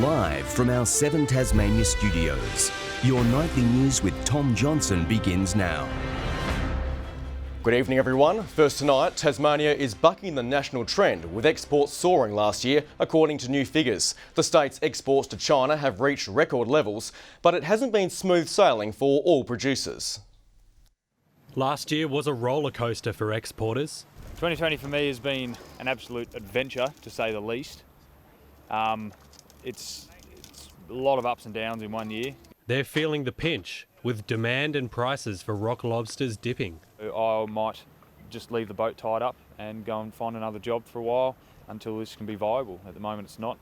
Live from our 7 Tasmania studios, your nightly news with Tom Johnson begins now. Good evening, everyone. First tonight, Tasmania is bucking the national trend, with exports soaring last year, according to new figures. The state's exports to China have reached record levels, but it hasn't been smooth sailing for all producers. Last year was a roller coaster for exporters. 2020 for me has been an absolute adventure, to say the least. It's a lot of ups and downs in 1 year. They're feeling the pinch, with demand and prices for rock lobsters dipping. I might just leave the boat tied up and go and find another job for a while until this can be viable. At the moment it's not.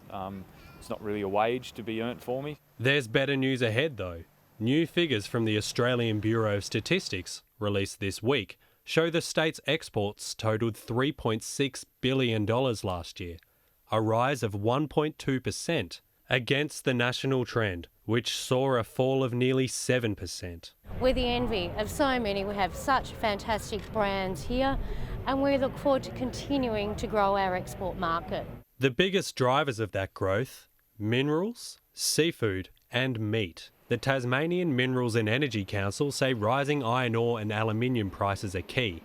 It's not really a wage to be earned for me. There's better news ahead though. New figures from the Australian Bureau of Statistics, released this week, show the state's exports totaled $3.6 billion last year, a rise of 1.2%, against the national trend, which saw a fall of nearly 7%. We're the envy of so many. We have such fantastic brands here, and we look forward to continuing to grow our export market. The biggest drivers of that growth: minerals, seafood and meat. The Tasmanian Minerals and Energy Council say rising iron ore and aluminium prices are key.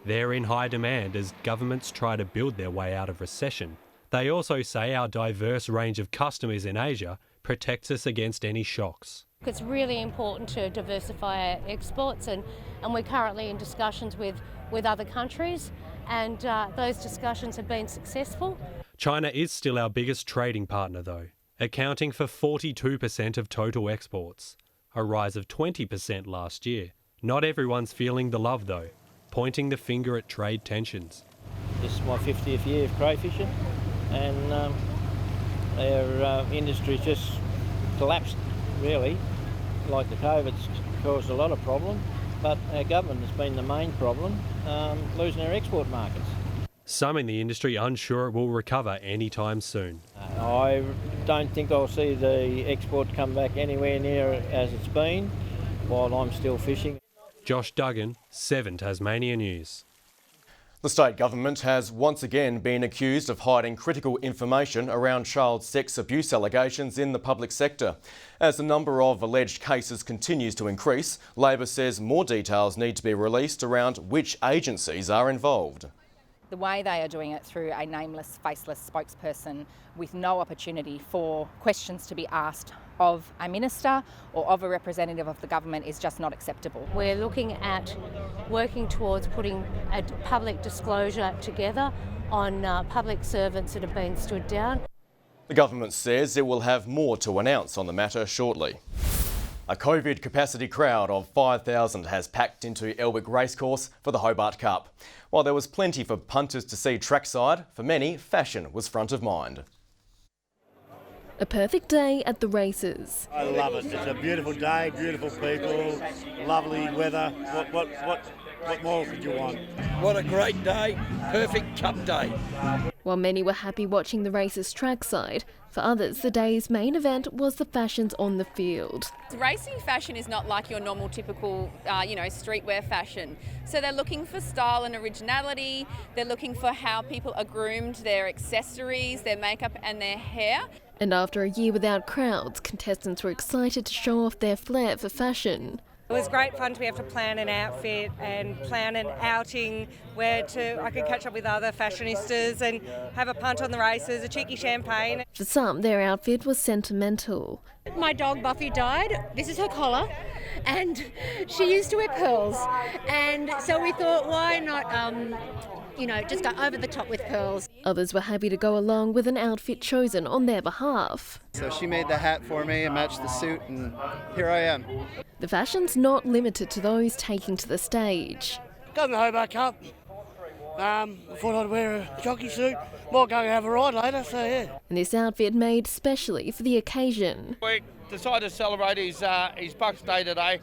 They're in high demand as governments try to build their way out of recession. They also say our diverse range of customers in Asia protects us against any shocks. It's really important to diversify our exports, and we're currently in discussions with other countries, and those discussions have been successful. China is still our biggest trading partner though, accounting for 42% of total exports, a rise of 20% last year. Not everyone's feeling the love though, pointing the finger at trade tensions. This is my 50th year of crayfishing, and our industry's just collapsed, really. Like the COVID's caused a lot of problem, but our government has been the main problem, losing our export markets. Some in the industry unsure it will recover anytime soon. I don't think I'll see the export come back anywhere near as it's been while I'm still fishing. Josh Duggan, 7 Tasmania News. The state government has once again been accused of hiding critical information around child sex abuse allegations in the public sector. As the number of alleged cases continues to increase, Labor says more details need to be released around which agencies are involved. The way they are doing it through a nameless, faceless spokesperson with no opportunity for questions to be asked of a minister or of a representative of the government is just not acceptable. We're looking at working towards putting a public disclosure together on public servants that have been stood down. The government says it will have more to announce on the matter shortly. A COVID capacity crowd of 5,000 has packed into Elwick Racecourse for the Hobart Cup. While there was plenty for punters to see trackside, for many, fashion was front of mind. A perfect day at the races. I love it. It's a beautiful day, beautiful people, lovely weather. What more could you want? What a great day. Perfect cup day. While many were happy watching the races trackside, for others the day's main event was the fashions on the field. Racing fashion is not like your normal typical streetwear fashion. So they're looking for style and originality. They're looking for how people are groomed, their accessories, their makeup and their hair. And after a year without crowds, contestants were excited to show off their flair for fashion. It was great fun to be able to plan an outfit and plan an outing where I could catch up with other fashionistas and have a punt on the races, a cheeky champagne. For some, their outfit was sentimental. My dog Buffy died. This is her collar, and she used to wear pearls. And so we thought, why not, just go over the top with pearls. Others were happy to go along with an outfit chosen on their behalf. So she made the hat for me and matched the suit, and here I am. The fashion's not limited to those taking to the stage. Got in the Hobart Cup. I thought I'd wear a jockey suit. Might go and have a ride later, so yeah. And this outfit made specially for the occasion. We decided to celebrate his Bucks Day today,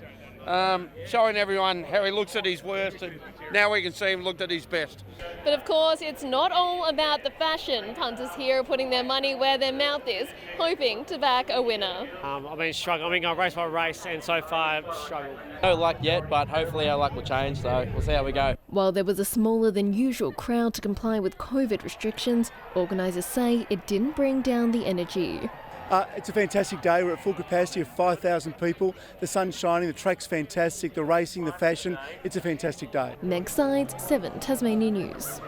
showing everyone how he looks at his worst, and now we can see him looked at his best. But of course, it's not all about the fashion. Punters here are putting their money where their mouth is, hoping to back a winner. I've been struggling. I've been going race by race, and so far I've struggled. No luck yet, but hopefully our luck will change, so we'll see how we go. While there was a smaller than usual crowd to comply with COVID restrictions, organisers say it didn't bring down the energy. It's a fantastic day. We're at full capacity of 5,000 people. The sun's shining, the track's fantastic, the racing, the fashion. It's a fantastic day. Meg Sides, 7 Tasmania News.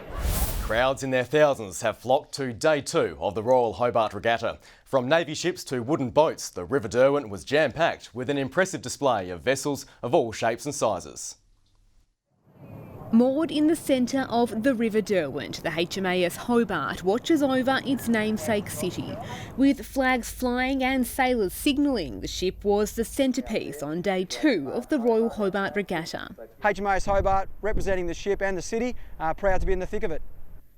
Crowds in their thousands have flocked to day 2 of the Royal Hobart Regatta. From navy ships to wooden boats, the River Derwent was jam-packed with an impressive display of vessels of all shapes and sizes. Moored in the centre of the River Derwent, the HMAS Hobart watches over its namesake city. With flags flying and sailors signalling, the ship was the centrepiece on day 2 of the Royal Hobart Regatta. HMAS Hobart, representing the ship and the city, proud to be in the thick of it.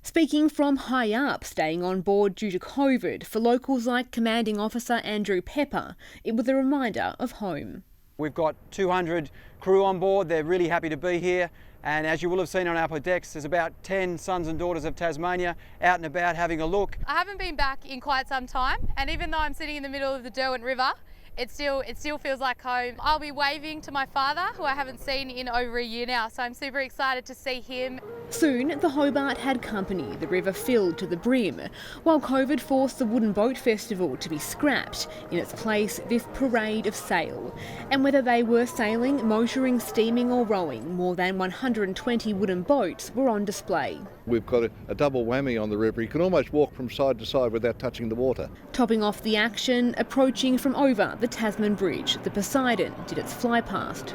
Speaking from high up, staying on board due to COVID, for locals like Commanding Officer Andrew Pepper, it was a reminder of home. We've got 200 crew on board. They're really happy to be here. And as you will have seen on our upper decks, there's about 10 sons and daughters of Tasmania out and about having a look. I haven't been back in quite some time, and even though I'm sitting in the middle of the Derwent River, it still feels like home. I'll be waving to my father, who I haven't seen in over a year now, so I'm super excited to see him. Soon, the Hobart had company, the river filled to the brim, while COVID forced the Wooden Boat Festival to be scrapped. In its place, this parade of sail. And whether they were sailing, motoring, steaming or rowing, more than 120 wooden boats were on display. We've got a double whammy on the river. You can almost walk from side to side without touching the water. Topping off the action, approaching from over the Tasman Bridge, the Poseidon did its fly past.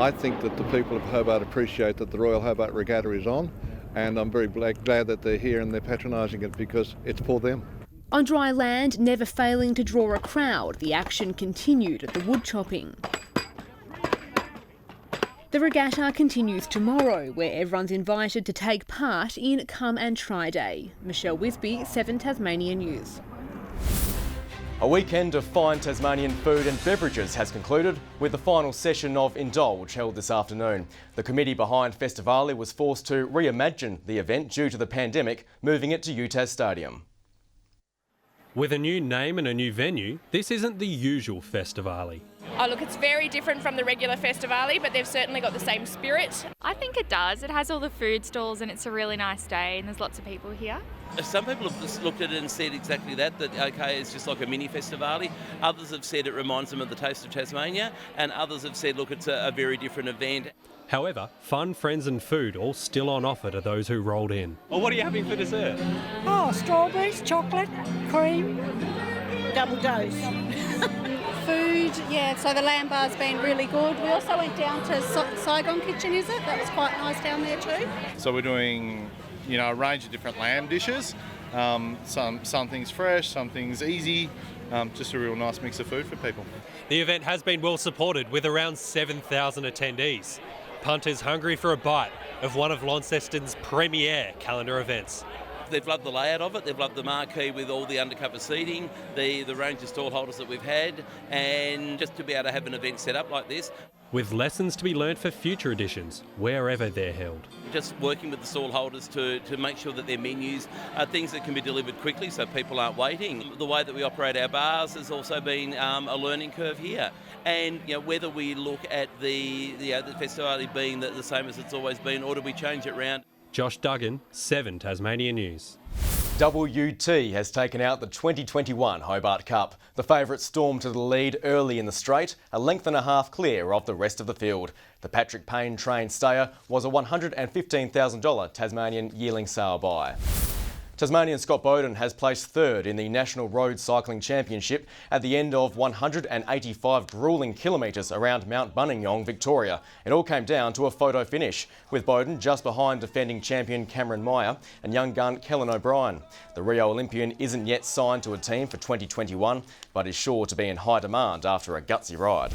I think that the people of Hobart appreciate that the Royal Hobart Regatta is on, and I'm very glad that they're here and they're patronising it because it's for them. On dry land, never failing to draw a crowd, the action continued at the wood chopping. The regatta continues tomorrow, where everyone's invited to take part in Come and Try Day. Michelle Wisby, 7 Tasmania News. A weekend of fine Tasmanian food and beverages has concluded with the final session of Indulge held this afternoon. The committee behind Festivale was forced to reimagine the event due to the pandemic, moving it to UTAS Stadium. With a new name and a new venue, this isn't the usual Festivale. Oh look, it's very different from the regular Festivale, but they've certainly got the same spirit. I think it does. It has all the food stalls and it's a really nice day and there's lots of people here. Some people have just looked at it and said exactly that okay, it's just like a mini Festivale. Others have said it reminds them of the Taste of Tasmania, and others have said, look, it's a very different event. However, fun, friends and food all still on offer to those who rolled in. Well, what are you having for dessert? Oh, strawberries, chocolate, cream, double dose. Food, yeah, so the lamb bar's been really good. We also went down to Saigon Kitchen, is it? That was quite nice down there too. So we're doing, a range of different lamb dishes. Some things fresh, some things easy. Just a real nice mix of food for people. The event has been well supported with around 7,000 attendees. Punters hungry for a bite of one of Launceston's premier calendar events. They've loved the layout of it, they've loved the marquee with all the undercover seating, the range of stall holders that we've had, and just to be able to have an event set up like this. With lessons to be learnt for future editions, wherever they're held. Just working with the stall holders to make sure that their menus are things that can be delivered quickly so people aren't waiting. The way that we operate our bars has also been a learning curve here. And whether we look at the festival being the same as it's always been, or do we change it round? Josh Duggan, 7 Tasmania News. WT has taken out the 2021 Hobart Cup. The favourites stormed to the lead early in the straight, a length and a half clear of the rest of the field. The Patrick Payne trained stayer was a $115,000 Tasmanian yearling sale buy. Tasmanian Scott Bowden has placed third in the National Road Cycling Championship at the end of 185 gruelling kilometres around Mount Buninyong, Victoria. It all came down to a photo finish, with Bowden just behind defending champion Cameron Meyer and young gun Kellen O'Brien. The Rio Olympian isn't yet signed to a team for 2021, but is sure to be in high demand after a gutsy ride.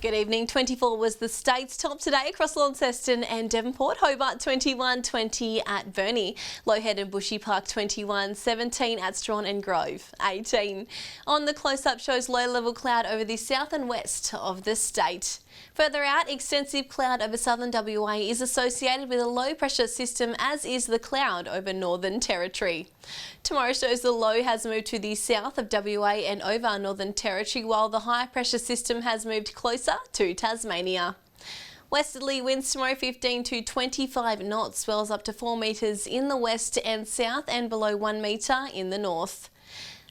Good evening. 24 was the state's top today across Launceston and Devonport. Hobart 21-20 at Burnie. Lowhead and Bushy Park 21-17 at Strawn and Grove 18. On the close-up shows low level cloud over the south and west of the state. Further out, extensive cloud over southern WA is associated with a low pressure system, as is the cloud over Northern Territory. Tomorrow shows the low has moved to the south of WA and over Northern Territory, while the high pressure system has moved closer to Tasmania. Westerly winds tomorrow 15 to 25 knots, swells up to 4 metres in the west and south and below 1 metre in the north.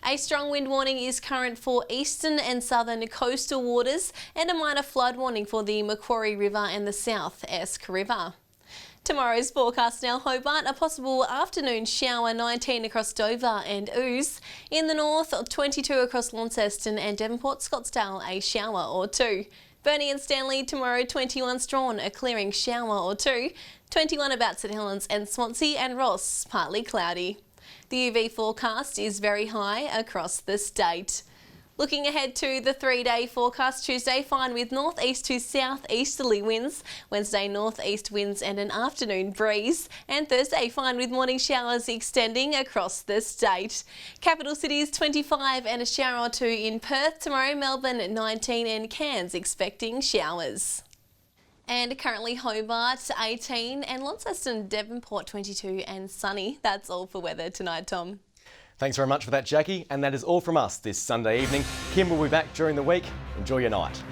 A strong wind warning is current for eastern and southern coastal waters and a minor flood warning for the Macquarie River and the South Esk River. Tomorrow's forecast now: Hobart, a possible afternoon shower, 19 across Dover and Ouse. In the north, 22 across Launceston and Devonport, Scottsdale, a shower or 2. Burnie and Stanley tomorrow, 21 Strawn, a clearing shower or 2. 21 about St Helens and Swansea, and Ross, partly cloudy. The UV forecast is very high across the state. Looking ahead to the 3-day forecast: Tuesday, fine with northeast to southeasterly winds. Wednesday, northeast winds and an afternoon breeze. And Thursday, fine with morning showers extending across the state. Capital cities, 25 and a shower or 2 in Perth. Tomorrow, Melbourne, 19 and Cairns expecting showers. And currently Hobart 18 and Launceston, Devonport 22 and sunny. That's all for weather tonight, Tom. Thanks very much for that, Jackie. And that is all from us this Sunday evening. Kim will be back during the week. Enjoy your night.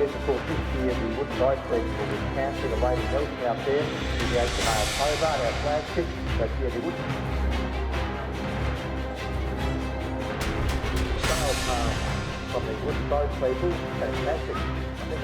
Yes, of course, this year the Wooden Boat Festival was cancelled. The Lady Hilton out there to the HMA of Hobart, our flagship. But yeah, the Wooden sales from the Wooden Boat people, fantastic. I think